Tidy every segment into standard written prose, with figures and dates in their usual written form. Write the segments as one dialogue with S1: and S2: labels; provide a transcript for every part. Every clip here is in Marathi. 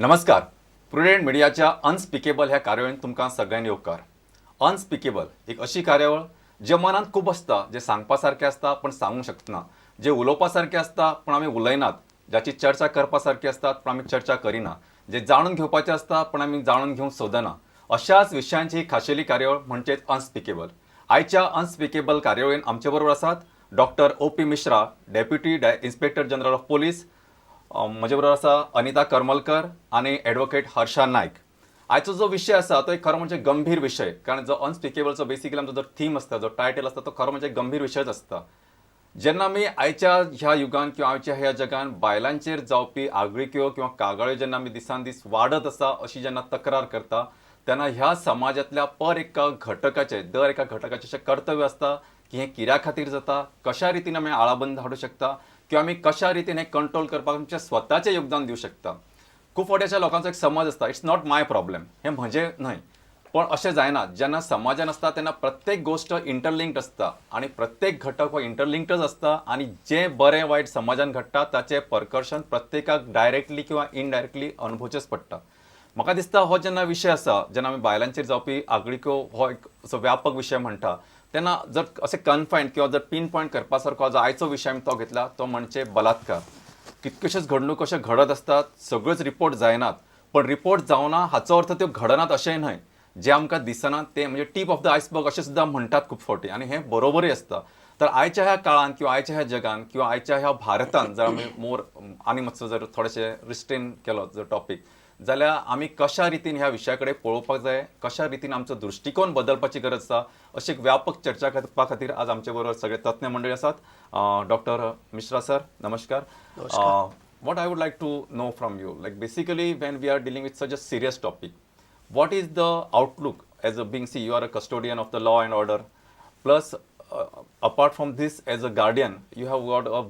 S1: नमस्कार. प्रुडेंट मिडियाच्या अनस्पीकेबल ह्या कार्यावळीन तुमकां सगळ्यांनी येवकार. अनस्पीकेबल एक अशी कार्यावळ जे मनात खूब आसता, जे सांगपा सारकें आसता पण सांगूंक शकना, जे उलोवपा सारकें आसता पण आमी उलयनात, जाची चर्चा करपा सारकी आसतात पण आमी चर्चा करिना, जे जाणून घेवपाचें आसता पण आमी जाणून घेवंक सोदना, अशाच विशयांची खाशेली कार्यावळ म्हणजेच अनस्पीकेबल. आयच्या अनस्पीकेबल कार्यावळीन आमचे बरोबर आसात doctor O.P. Mishra, deputy inspector general of police. म्हजे बरोबर आसा अनिता करमलकर आनी एडवोकेट हर्षा नायक. आयचो जो विशय आसा तो एक खरो म्हणजे गंभीर विशय, कारण जो अनस्पीकेबलचो बेसिकली आमचो जो थीम आसता, जो टायटल आसता, तो खरो म्हणजे गंभीर विशयच आसता. जेन्ना आमी आयच्या ह्या युगान किंवा आयच्या ह्या जगान बायलांचेर जावपी आगळिक्यो किंवा कागाळ्यो जेन्ना आमी दिसान दीस वाडत आसा अशी जेन्ना तक्रार करता, तेन्ना ह्या समाजातल्या दर एका घटकाचें अशें कर्तव्य आसता की हें कित्या खातीर जाता, कशा रितीन आमी आळाबंद हाडूंक शकता किंवा आमी कशा रितीन हें कंट्रोल करपाक आमचें स्वताचें योगदान दिवंक शकता. खूब फावटी अशा लोकांचो एक समज आसता, इट्स नॉट माय प्रॉब्लेम, हें म्हजें न्हय. पण अशें जायना. जेन्ना समाजान आसता तेन्ना प्रत्येक गोष्ट इंटरलिंक्ड आसता आनी प्रत्येक घटक हो इंटरलिंक्डच आसता आनी जें बरें वायट समाजान घडटा ताचें परकर्शन प्रत्येकाक डायरेक्टली किंवा इनडायरेक्टली अनुभवचेच पडटा. म्हाका दिसता हो जेन्ना विशय आसा, जेन्ना आमी बायलांचेर जावपी आगळिक्यो हो एक असो व्यापक विशय म्हणटा, तेन्ना जर अशें कन्फायंड किंवा जर पिन पॉयंट करपा सारको जो आयचो विशय आमी तो घेतला तो म्हणजे बलात्कार. कितक्योशेच घडणूक अशे घडत आसतात, सगळ्योच रिपोर्ट जायनात, पण रिपोर्ट जावना हाचो अर्थ त्यो घडनात अशेंय न्हय. जे आमकां दिसना तें म्हणजे टीप ऑफ द आयसबर्ग अशें सुद्दां म्हणटात खूब फावटी, आनी हें बरोबरूय आसता. तर आयच्या ह्या काळान किंवा आयच्या ह्या जगान किंवा आयच्या ह्या भारतान जर आमी आनी मातसो जर थोडेशें रिस्ट्रेन केलो जर टॉपीक, जाल्यार आमी कशा रितीन ह्या विशया कडेन पळोवपाक जाय, कशा रितीन आमचो दृश्टिकोन बदलपाची गरज आसा, अशी एक व्यापक चर्चा करपा खातीर आज आमचे बरोबर सगळे तज्ञ मंडळी आसात. डॉक्टर मिश्रा सर, नमस्कार. What I would like to know from you, like basically when we are dealing with such a serious topic, what is the outlook as a being, see, you are a custodian of the law and order, plus apart from this, as a guardian, you have got a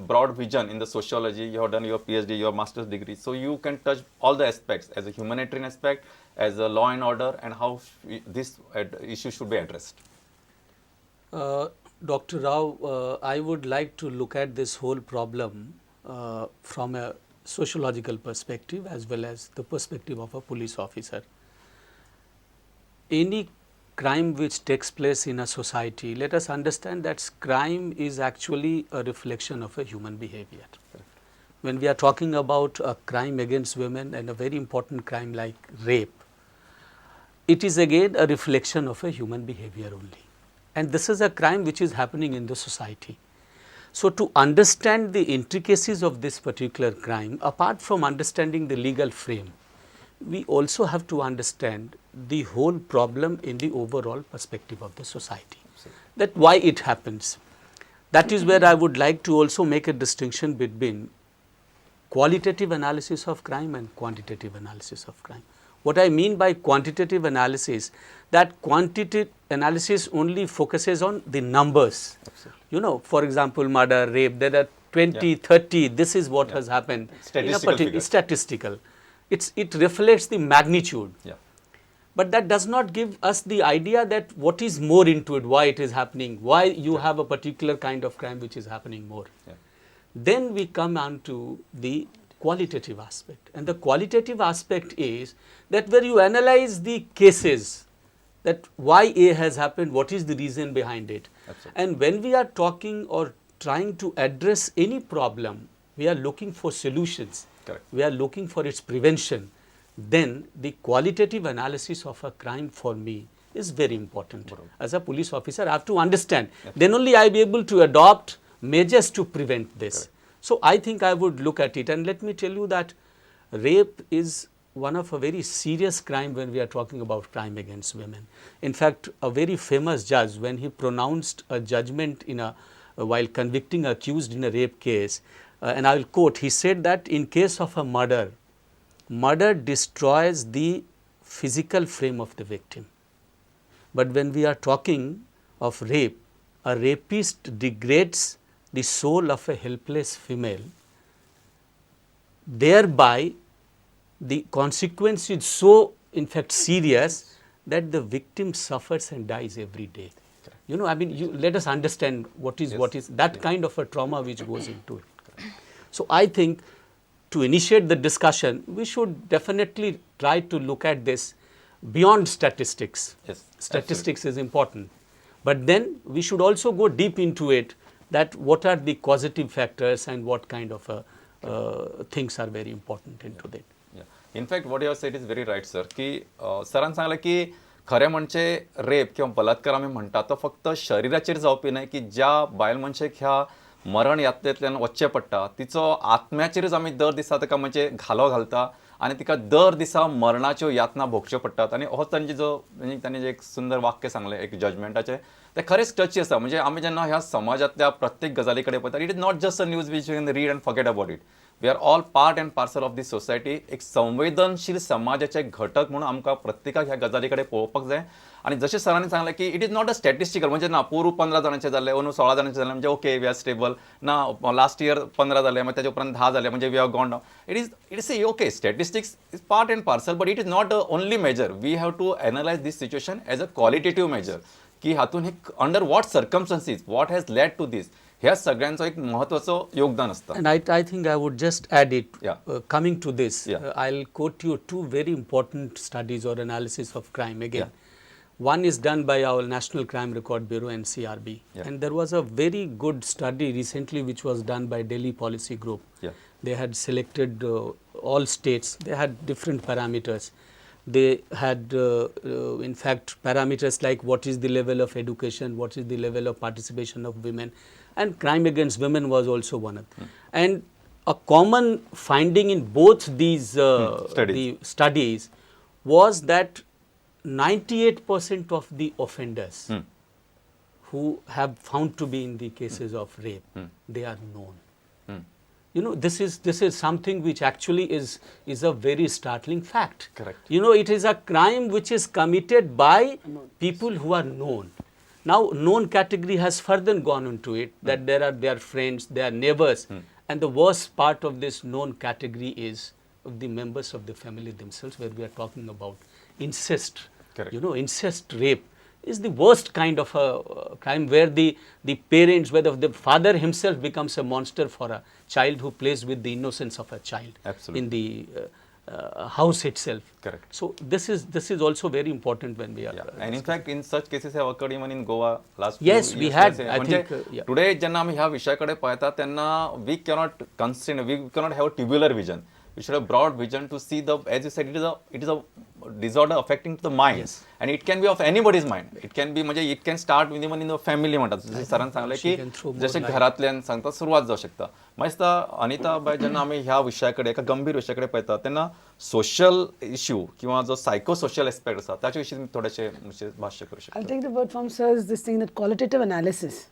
S1: broad vision in the sociology, you have done your PhD, your master's degree, so you can touch all the aspects as a humanitarian aspect, as a law and order, and how this issue should be addressed.
S2: Dr. Rao, I would like to look at this whole problem from a sociological perspective as well as the perspective of a police officer. Any crime which takes place in a society, let us understand that crime is actually a reflection of a human behavior. When we are talking about a crime against women and a very important crime like rape, it is again a reflection of a human behavior only. And this is a crime which is happening in the society. So, to understand the intricacies of this particular crime, apart from understanding the legal frame, we also have to understand the whole problem in the overall perspective of the society. That why it happens. That is where I would like to also make a distinction between qualitative analysis of crime and quantitative analysis of crime. What I mean by quantitative analysis, that quantitative analysis only focuses on the numbers. You know, for example, murder, rape, there are 20, 30, this is what has happened. Statistical. It reflects the magnitude. But that does not give us the idea that what is more into it, why it is happening, why you have a particular kind of crime which is happening more. Then we come on to the qualitative aspect, and the qualitative aspect is that where you analyze the cases, that why A has happened, what is the reason behind it. And when we are talking or trying to address any problem, we are looking for solutions. We are looking for its prevention. Then the qualitative analysis of a crime for me is very important. As a police officer, I have to understand. Then only I will be able to adopt measures to prevent this. So, I think I would look at it, and let me tell you that rape is one of a very serious crime when we are talking about crime against women. In fact, a very famous judge, when he pronounced a judgment in while convicting accused in a rape case, and I will quote, he said that in case of a murder destroys the physical frame of the victim. But when we are talking of rape, a rapist degrades the soul of a helpless female, thereby the consequence is so in fact serious that the victim suffers and dies every day. You know, I mean, let us understand what is that kind of a trauma which goes into it. So, I think to initiate the discussion, we should definitely try to look at this beyond statistics.
S1: Yes,
S2: Statistics is important, but then we should also go deep into it, that what are the causative factors and what kind of things are very important into that.
S1: In fact what you said is very right sir की सरान सांगलें की खरें म्हणजे रेप किंवा बलात्कार आमी म्हणटा तो फक्त शरिराचेर जावपी न्हय की ज्या बायल मनशेक ह्या मरण यातनेंतल्यान वचचें पडटा तिचो आत्म्याचेरच आमी दर दिसा ताका म्हणजे घालो घालता आनी तिका दर दिसा मरणाच्यो यातना भोगच्यो पडटात आनी होच तांची जो म्हणजे तांणी जे एक सुंदर वाक्य सांगलें एक जजमेंटाचें ते खरेंच टची आसा म्हणजे आमी जेन्ना ह्या समाजांतल्या प्रत्येक गजाली कडेन पळयता it is not just a news which you can read and forget about it we are all part and parcel of this society एक संवेदनशील समाजाचे घटक म्हणून आमकां प्रत्येकाक ह्या गजाली कडेन पळोवपाक जाय आनी जशें सरांनी सांगलें की it is not a statistical म्हणजे ना पोरू 15 जाणांचे जाले अंदू 16 जाणांचे जाले म्हणजे ओके वी आर स्टेबल ना लास्ट इयर 15 जाले मागीर तेजे उपरांत 10 जाले म्हणजे we have gone down it is okay statistics is part and parcel but it is not a only measure we have to analyse this situation as a qualitative measure की हातून हे under what circumstances what has led to this ह्या सगळ्यांचो एक महत्वाचो योगदान असतं.
S2: And I think I would just add it. Coming to this,
S1: Yeah.
S2: I'll quote you two very important studies or analysis of crime again. One is done by our National Crime Record Bureau (NCRB), and there was a very good study recently which was done by Delhi Policy Group. They had selected all states. They had different parameters. They had, in fact, parameters like what is the level of education, what is the level of participation of women, and crime against women was also one of them. And a common finding in both these the studies was that 98% of the offenders who have found to be in the cases of rape, they are known. You know, this is something which actually is a very startling fact.
S1: Correct.
S2: You know, it is a crime which is committed by people who are known. Now, known category has further gone into it, that there are their friends, their neighbors, and the worst part of this known category is of the members of the family themselves, where we are talking about incest.
S1: Correct.
S2: You know, incest rape is the worst kind of a crime, where the parents, whether the father himself becomes a monster for a child who plays with the innocence of a child.
S1: Absolutely.
S2: In the house itself.
S1: Correct.
S2: So this is also very important when we are.
S1: And in fact, in such cases have occurred even in Goa last.
S2: Yes, we had. I think.
S1: Today, जेन्ना आमी ह्या विशयाकडे पळयता तेन्ना we cannot have a tubular vision. We should have broad vision to see the, as you said, it is a disorder affecting the mind.
S2: Yes.
S1: And it can be of anybody's mind. It can be म्हणजे it can start with even in the family म्हणतात जसे सरांनी सांगले की जसे घरातल्यान सांगता सुरुवात जावं शकता. माहिती अनिता बाय जेन्ना आमी ह्या विशयाकडे एका गंभीर विशयाकडे पळयता तेन्ना सोशल इश्यू किंवा जो सायको सोशल एस्पेक्ट आसा त्याच्या विशीं तुम्ही थोडेशे भाष्य करू शकता.
S3: I'll take the word from sir is this thing that qualitative analysis.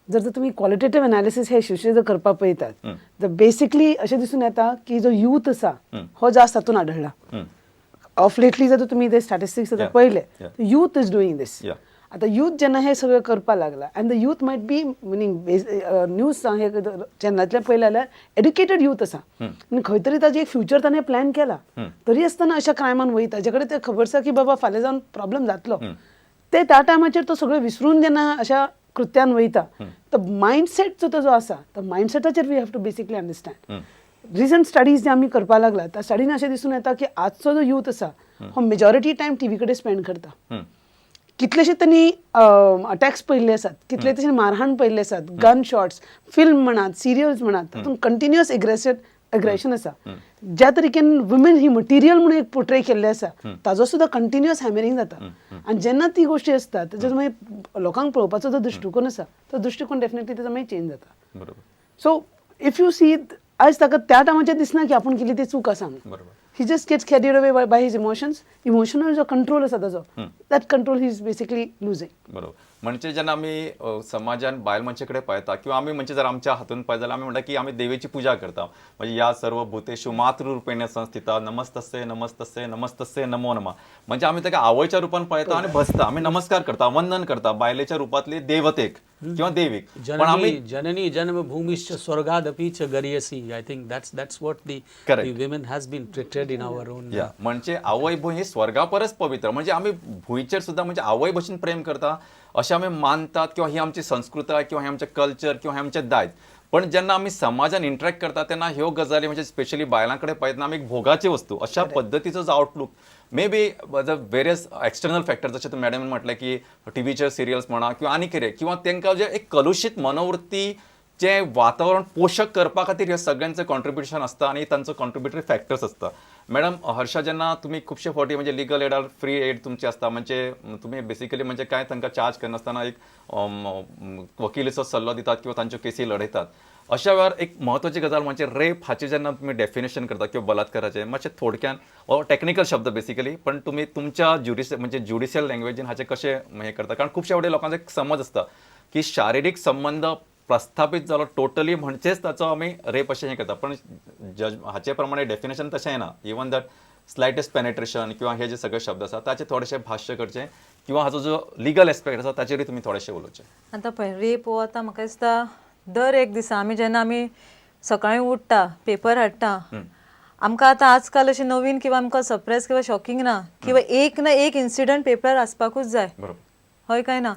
S3: जर तुम्ही क्वालिटेटिव्ह एनालिसीस हे विशय जर करपाक पळयतात तर बेसिकली अशें दिसून येता की जो यूथ आसा हो जास्त हातून आढळला. ऑफ लेटली जर तुम्ही ते स्टॅटिस्टिक्स जर पळयले यूथ इज डुईंग दिस. आता यूथ जेन्ना हे सगळें करपाक लागला and the youth might B meaning news हे चॅनलांतल्यान पळयलें जाल्यार एड्युकेटेड यूथ आसा आनी खंय तरी ताजें एक फ्युचर ताणें प्लॅन केला तरी आसतना अशा क्रायमान वयता जे कडेन ते खबर आसा की बाबा फाल्यां जावन प्रॉब्लेम जातलो ते त्या टायमाचेर तो सगळें विसरून जेन्ना अशा कृत्यान वयता तर मायंडसेट जो आसा त्या मायंडसेटाचेर we have to basically understand. Recent studies जे आमी करपाक लागला त्या स्टडीन अशें दिसून येता की आजचो जो यूथ आसा हो मेजॉरिटी टायम टीव्ही कडेन स्पेंड करता. कितलेशे त्यांनी अटॅक्स पळयल्ले आसात, कितले तशें मारहाण पळयल्ले आसात, गन शॉट्स, फिल्म म्हणात, सिरियल्स म्हणात, तातूंत कंटिन्युअस एग्रेशन आसा. ज्या तरीकेन वुमेन ही मटिरियल म्हणून एक पोर्ट्रे केल्ले आसा ताजो सुद्धा कंटिन्युअस हॅमरिंग जाता. आनी जेन्ना ती गोश्टी आसता ताजेर मागीर लोकांक पळोवपाचो जो दृश्टिकोन आसा तो दृश्टिकोन डेफिनेटली ताजो मागीर चेंज जाता. सो इफ यू सी आयज ताका त्या टायमाचेर दिसना की आपूण केली ती चूक आसा म्हणून. He just gets carried away by his emotions. Emotional जो control आसा ताजो, that control he is basically losing.
S1: बरोबर. म्हणजे जेन्ना आमी समाजान बायल मनशे कडेन पळयता किंवा आमी म्हणजे जर आमच्या हातून पळयत जाल्यार आमी म्हणटा की आमी देवीची पुजा करता. म्हणजे या सर्व भूतेषु मातृरूपेण संस्थिता नमस्तस्ये नमस्तस्ये नमस्तस्ये नमो नमः. म्हणजे आमी ताका आवयच्या रूपान पळयता आनी भजता, आमी नमस्कार करता, वंदन करता बायलेच्या रूपांतली देवतेक किंवा देवीक. पण आमी
S2: जननी जन्मभूमिश्च स्वर्गादपि च गर्यसी. I think that's what the women has been treated in our own.
S1: म्हणजे आवय भूंय ही स्वर्गा परस पवित्र. म्हणजे आमी भुंयचेर सुद्धा म्हणजे आवय भशेन प्रेम करता अशें आमी मानतात किंवा ही आमची संस्कृताय किंवा हे आमचे कल्चर किंवा हे आमचे दायज. पण जेन्ना आमी समाजान इंटरॅक्ट करता तेन्ना ह्यो गजाली म्हणजे स्पेशली बायलां कडेन पळयतना आमी एक भोगाची वस्तू अशा पद्दतीचो जो outlook may be various external factor जशें तुम्ही मॅडम म्हटलें की टीव्हीचे सिरियल्स म्हणा किंवा आनी कितें किंवा तांकां जे एक कलुशीत मनोवृत्ती जे वातावरण पोषक करपा खातीर हे सगळ्यांचं कॉन्ट्रिब्युशन असतं आणि तांचो कॉन्ट्रिब्युटरी फॅक्टर्स असता मॅडम हर्षा जेन्ना तुम्ही खुबशे फावटी म्हणजे लिगल एडार फ्री एड तुमची असता म्हणजे तुम्ही बेसिकली म्हणजे काय तांकां चार्ज करनासतना एक वकिलीचो सल्लो दितात किंवा तांच्यो केसी लडयतात अशा वेळार एक म्हत्वाची गजाल म्हणजे रेप हाचे जेन्ना तुम्ही डेफिनेशन करता किंवा बलात्काराचे मातशें थोडक्यान हो टेक्निकल शब्द बेसिकली पण तुम्ही तुमच्या म्हणजे ज्युडिशियल लँग्वेजीन हाचे कशें हे करता कारण खुबशे फावटी लोकांचो एक समज असता की शारिरीक संबंध प्रस्थापित जालो टोटली म्हणजेच ताचो आमी रेप अशें हें करता पण जज हाचे प्रमाणे डेफिनेशन तशें ना इवन दॅट स्लायटेस्ट पेनेट्रेशन किंवा हे जे सगळे शब्द आसा ताचे थोडेशें भाश्य करचें किंवा हाचो जो लिगल एस्पेक्ट आसा ताचेरूय तुमी थोडेशें उलोवचें
S4: आतां पळय रेप हो आतां म्हाका दिसता दर एक दिसा जेन्ना आमी सकाळीं उठता पेपर हाडटा आमकां आतां आजकाल अशें नवीन किंवा आमकां सरप्रायज किंवा शॉकिंग ना किंवा एक ना एक इन्सिडंट पेपर आसपाकूच जाय हय काय ना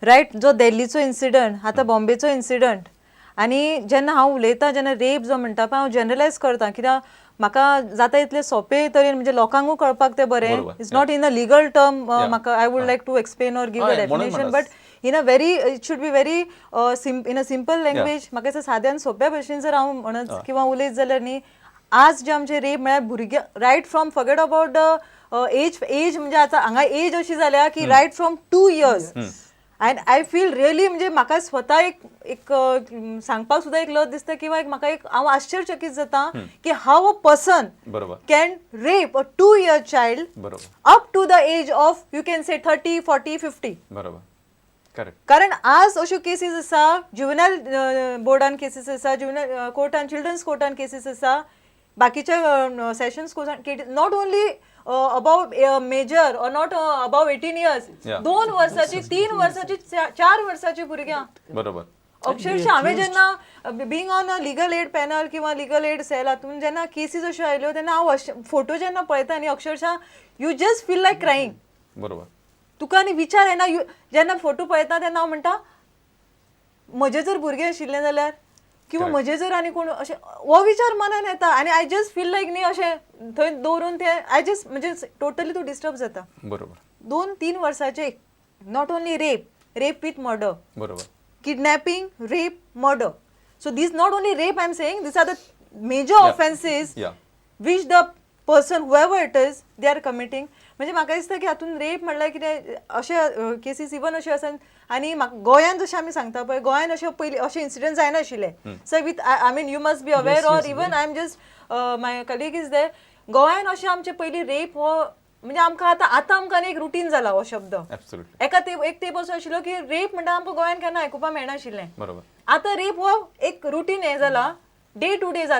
S4: रायट जो दिल्लीचो इन्सिडंट आतां बॉम्बेचो इन्सिडंट आनी जेन्ना हांव उलयतां जेन्ना रेप जो म्हणटा पळय हांव जनरलायज करता कित्याक म्हाका जाता इतले सोंपे तरेन म्हणजे लोकांकूय कळपाक तें बरें it's not in a legal term म्हाका I would like to explain or give a definition but in a very it should be very in a simple language म्हाका दिसता साद्यान सोंप्या भशेन जर हांव म्हणत किंवा उलयत जाल्यार न्ही आज जे आमचे रेप म्हळ्यार भुरग्या right from forget about the age म्हणजे आतां हांगा एज अशी जाल्या की right from 2 years and I feel really म्हणजे म्हाका स्वता एक सांगपाक सुद्दां एक लज दिसता किंवा एक म्हाका एक हांव आश्चर्यचकित जाता की how a person can rape a 2 year child up to the age of you can say 30, 40, 50 कारण आज अश्यो केसीस आसा ज्युव्हनायल बोर्डान केसीस आसा ज्युव्हनायल कोर्टान चिल्ड्रन्स कोर्टान केसीस आसा बाकीच्या सेशन्स कोर्टान not only about major or not about 18 years 2 वर्साची 3 वर्साची 4 वर्साची भुरग्यां
S1: बरोबर
S4: अक्षरशः हांवें जेन्ना being on a legal aid panel किंवा लिगल एड सेल हातून जेन्ना केसीस अश्यो आयल्यो तेन्ना हांव फोटो जेन्ना पळयता न्ही अक्षरशः you just feel like crying
S1: बरोबर
S4: तुका आनी विचार येना जेन्ना फोटो पळयता तेन्ना हांव म्हणटा म्हजें जर भुरगें आशिल्लें जाल्यार किंवा म्हजें जर आनी कोण अशें हो विचार मनान येता आनी आय जस्ट फील लायक न्ही अशें थंय दवरून तें आय जस्ट म्हणजे टोटली तूं डिस्टर्ब जाता
S1: बरोबर
S4: 2-3 वर्साचे not only rape with murder
S1: बरोबर
S4: kidnapping, rape, murder. So these not only rape I'm saying, these are the major offenses which the person, whoever it is, they are committing. म्हणजे म्हाका दिसता की हातून रेप म्हणल्यार कितें अशे केसीस इवन अशे आसात आनी गोंयान जशें आमी सांगता पळय गोंयान अशे पयलीं अशे इन्सिडंट जायनाशिल्ले so with I mean you must be aware or even I am just my colleague is there गोंयान अशे आमचे पयलीं रेप हो म्हणजे आमकां आतां आमकां एक रुटीन जाला हो शब्द एका एक तेंप असो आशिल्लो की रेप म्हणटा आमकां गोंयान केन्ना आयकुपाक मेळनाशिल्लें आतां रेप हो एक रुटीन हें जाला डे टू डे जाला